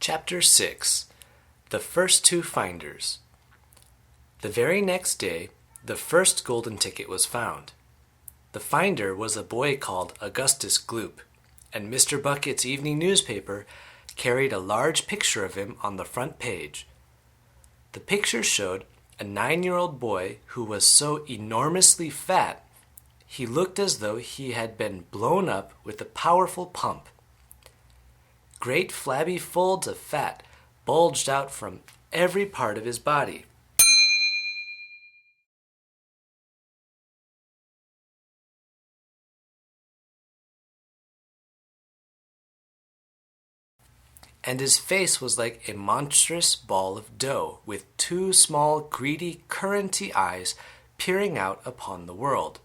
Chapter 6 The First Two Finders. The very next day, the first golden ticket was found. The finder was a boy called Augustus Gloop, and Mr. Bucket's evening newspaper carried a large picture of him on the front page. The picture showed a 9-year-old boy who was so enormously fat he looked as though he had been blown up with a powerful pump. Great flabby folds of fat bulged out from every part of his body. And his face was like a monstrous ball of dough with two small, greedy, curranty eyes peering out upon the world.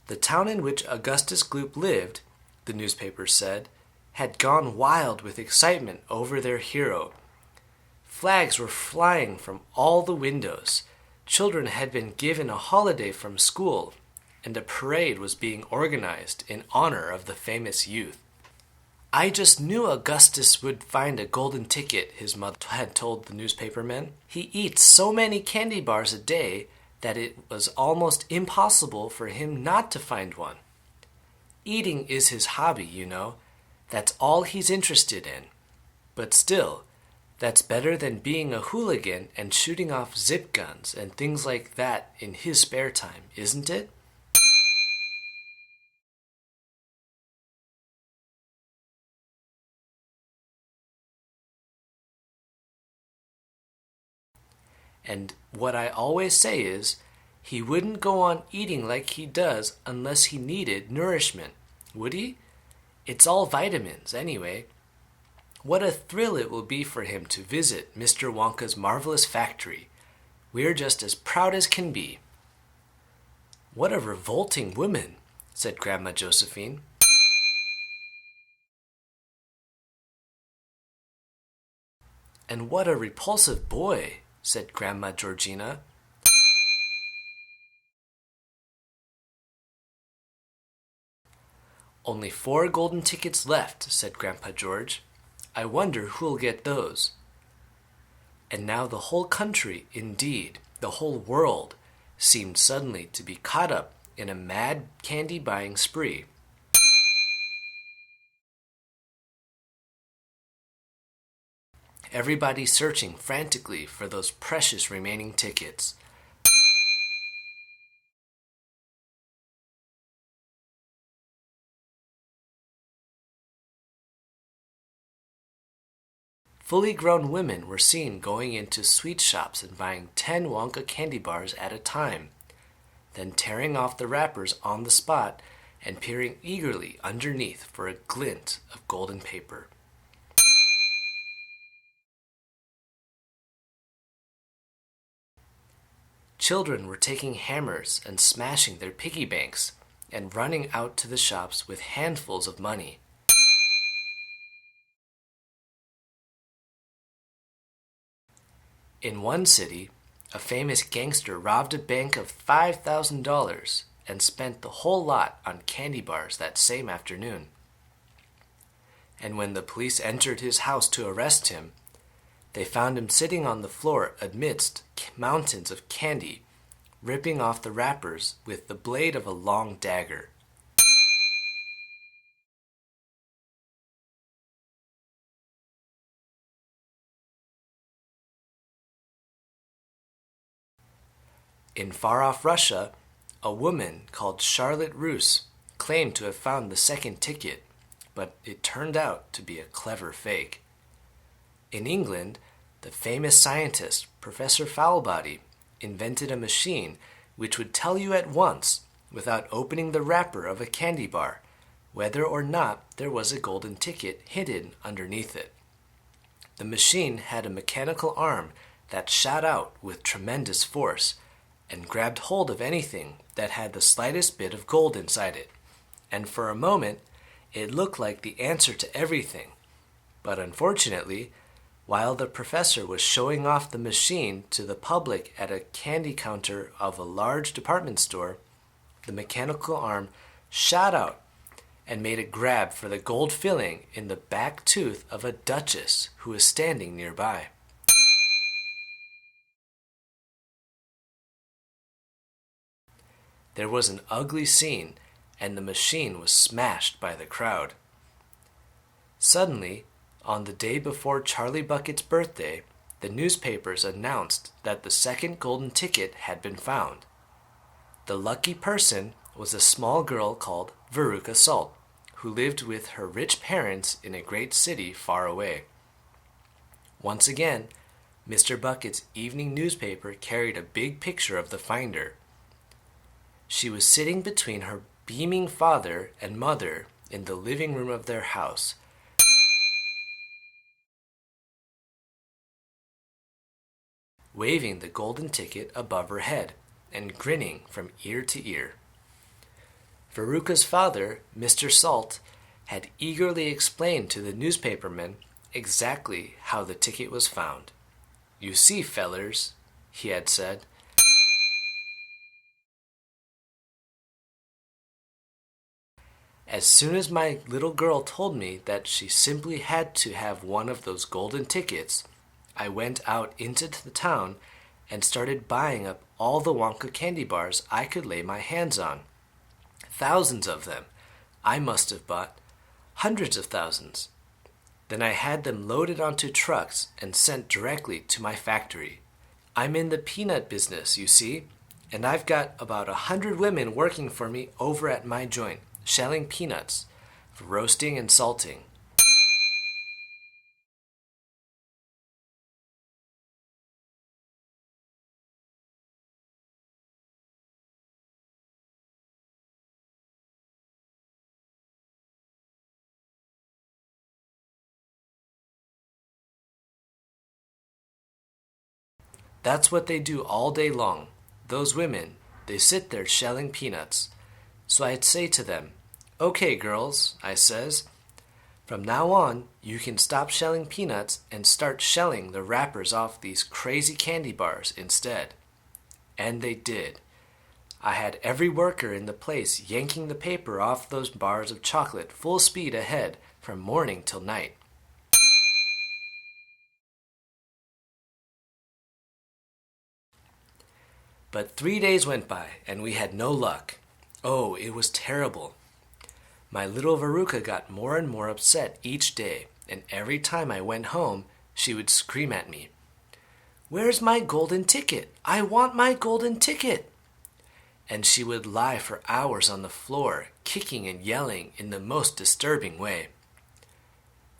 The town in which Augustus Gloop lived, the newspaper said, had gone wild with excitement over their hero. Flags were flying from all the windows, children had been given a holiday from school, and a parade was being organized in honor of the famous youth. "I just knew Augustus would find a golden ticket," his mother had told the newspapermen. "He eats so many candy bars a day that it was almost impossible for him not to find one. Eating is his hobby, you know. That's all he's interested in. But still, that's better than being a hooligan and shooting off zip guns and things like that in his spare time, isn't it?" And what I always say is, he wouldn't go on eating like he does unless he needed nourishment, would he? It's all vitamins, anyway. What a thrill it will be for him to visit Mr. Wonka's marvelous factory. We're just as proud as can be. "What a revolting woman," said Grandma Josephine. "And what a repulsive boy," said Grandma Georgina. "Only 4 golden tickets left," said Grandpa George. "I wonder who'll get those." And now the whole country, indeed, the whole world, seemed suddenly to be caught up in a mad candy-buying spree. Everybody searching frantically for those precious remaining tickets. Fully grown women were seen going into sweet shops and buying 10 Wonka candy bars at a time, then tearing off the wrappers on the spot and peering eagerly underneath for a glint of golden paper. Children were taking hammers and smashing their piggy banks and running out to the shops with handfuls of money. In one city, a famous gangster robbed a bank of $5,000 and spent the whole lot on candy bars that same afternoon. And when the police entered his house to arrest him, they found him sitting on the floor amidst mountains of candy, ripping off the wrappers with the blade of a long dagger. In far-off Russia, a woman called Charlotte Russe claimed to have found the second ticket, but it turned out to be a clever fake. In England, the famous scientist Professor Foulbody invented a machine which would tell you at once, without opening the wrapper of a candy bar, whether or not there was a golden ticket hidden underneath it. The machine had a mechanical arm that shot out with tremendous force and grabbed hold of anything that had the slightest bit of gold inside it, and for a moment it looked like the answer to everything. But unfortunately, while the professor was showing off the machine to the public at a candy counter of a large department store, the mechanical arm shot out and made a grab for the gold filling in the back tooth of a duchess who was standing nearby. There was an ugly scene, and the machine was smashed by the crowd. Suddenly, on the day before Charlie Bucket's birthday, the newspapers announced that the second golden ticket had been found. The lucky person was a small girl called Veruca Salt, who lived with her rich parents in a great city far away. Once again, Mr. Bucket's evening newspaper carried a big picture of the finder. She was sitting between her beaming father and mother in the living room of their house, waving the golden ticket above her head and grinning from ear to ear. Veruca's father, Mr. Salt, had eagerly explained to the newspapermen exactly how the ticket was found. "You see, fellers," he had said, "as soon as my little girl told me that she simply had to have one of those golden tickets, I went out into the town and started buying up all the Wonka candy bars I could lay my hands on. Thousands of them. I must have bought hundreds of thousands. Then I had them loaded onto trucks and sent directly to my factory. I'm in the peanut business, you see, and I've got about 100 women working for me over at my joint, shelling peanuts, for roasting and salting. That's what they do all day long. Those women, they sit there shelling peanuts. So I'd say to them, 'Okay, girls,' I says, 'from now on, you can stop shelling peanuts and start shelling the wrappers off these crazy candy bars instead.' And they did. I had every worker in the place yanking the paper off those bars of chocolate full speed ahead from morning till night. But 3 days went by, and we had no luck. Oh, it was terrible. My little Veruca got more and more upset each day, and every time I went home, she would scream at me, 'Where's my golden ticket? I want my golden ticket!' And she would lie for hours on the floor, kicking and yelling in the most disturbing way.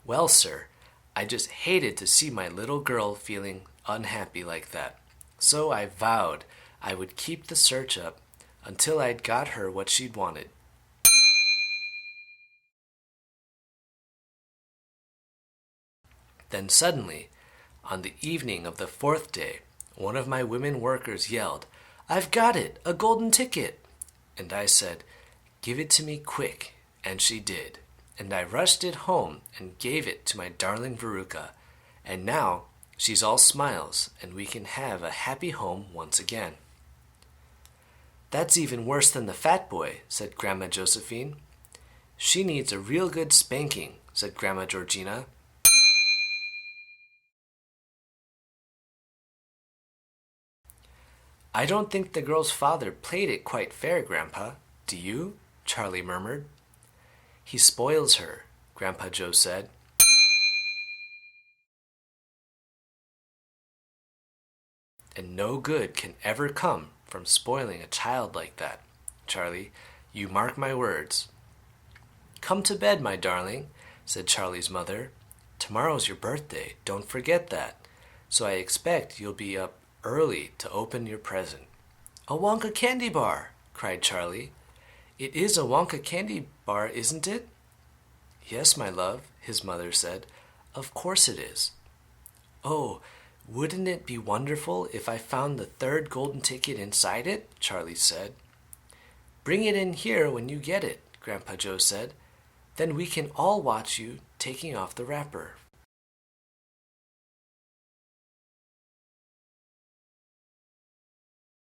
Well, sir, I just hated to see my little girl feeling unhappy like that. So I vowed I would keep the search up until I'd got her what she'd wanted. Then suddenly, on the evening of the 4th day, one of my women workers yelled, 'I've got it, a golden ticket!' And I said, 'Give it to me quick,' and she did. And I rushed it home and gave it to my darling Veruca, and now she's all smiles, and we can have a happy home once again." "That's even worse than the fat boy," said Grandma Josephine. "She needs a real good spanking," said Grandma Georgina. "I don't think the girl's father played it quite fair, Grandpa. Do you?" Charlie murmured. "He spoils her," Grandpa Joe said. "And no good can ever come from spoiling a child like that, Charlie. You mark my words." "Come to bed, my darling," said Charlie's mother. "Tomorrow's your birthday, don't forget that. So I expect you'll be up early to open your present." "A Wonka Candy Bar!" cried Charlie. "It is a Wonka Candy Bar, isn't it?" "Yes, my love," his mother said. "Of course it is." "Oh, wouldn't it be wonderful if I found the third golden ticket inside it?" Charlie said. "Bring it in here when you get it," Grandpa Joe said. "Then we can all watch you taking off the wrapper."